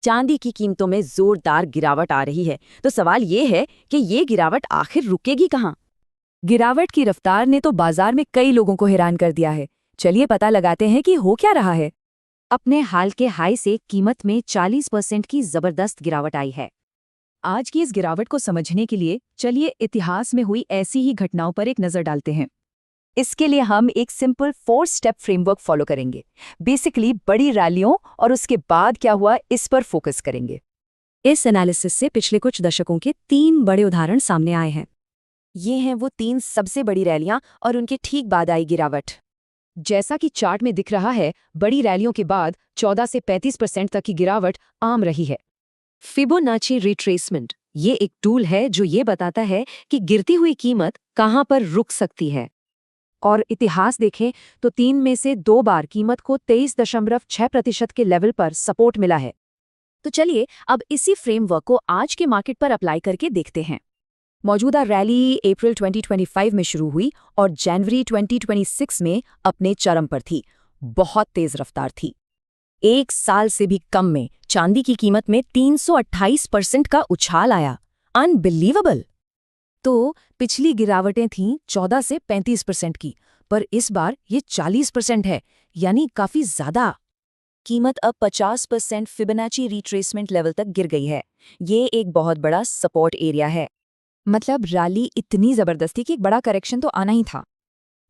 चांदी की कीमतों में जोरदार गिरावट आ रही है। तो सवाल ये है कि ये गिरावट आखिर रुकेगी कहाँ? गिरावट की रफ्तार ने तो बाजार में कई लोगों को हैरान कर दिया है। चलिए पता लगाते हैं कि हो क्या रहा है। अपने हाल के हाई से कीमत में 40% की जबरदस्त गिरावट आई है। आज की इस गिरावट को समझने के लिए चलिए इतिहास में हुई ऐसी ही घटनाओं पर एक नजर डालते हैं। इसके लिए हम एक सिंपल 4 स्टेप फ्रेमवर्क फॉलो करेंगे। बेसिकली बड़ी रैलियों और उसके बाद क्या हुआ इस पर फोकस करेंगे। इस एनालिसिस से पिछले कुछ दशकों के 3 बड़े उदाहरण सामने आए हैं। ये हैं वो 3 सबसे बड़ी रैलियां और उनके ठीक बाद आई गिरावट। जैसा कि चार्ट में दिख रहा है, बड़ी रैलियों के बाद 14 से 35% तक की गिरावट आम रही है। फिबोनाची रिट्रेसमेंट ये एक टूल है जो ये बताता है कि गिरती हुई कीमत कहाँ पर रुक सकती है। और इतिहास देखें तो 3 में से 2 बार कीमत को 23.6% के लेवल पर सपोर्ट मिला है। तो चलिए अब इसी फ्रेमवर्क को आज के मार्केट पर अप्लाई करके देखते हैं। मौजूदा रैली अप्रैल 2025 में शुरू हुई और जनवरी 2026 में अपने चरम पर थी। बहुत तेज रफ्तार थी। 1 साल से भी कम में चांदी की कीमत में 328% का उछाल आया। अनबिलीवेबल। तो पिछली गिरावटें थीं 14 से 35% की, पर इस बार ये 40% है, यानी काफी ज्यादा। कीमत अब 50% फिबोनाची रिट्रेसमेंट लेवल तक गिर गई है। ये एक बहुत बड़ा सपोर्ट एरिया है। मतलब रैली इतनी जबरदस्ती कि एक बड़ा करेक्शन तो आना ही था।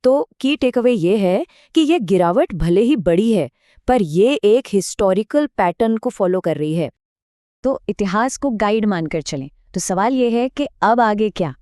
तो की टेकअवे ये है कि ये गिरावट भले ही बड़ी है, पर ये एक हिस्टोरिकल पैटर्न को फॉलो कर रही है। तो इतिहास को गाइड मानकर चलें। तो सवाल ये है कि अब आगे क्या?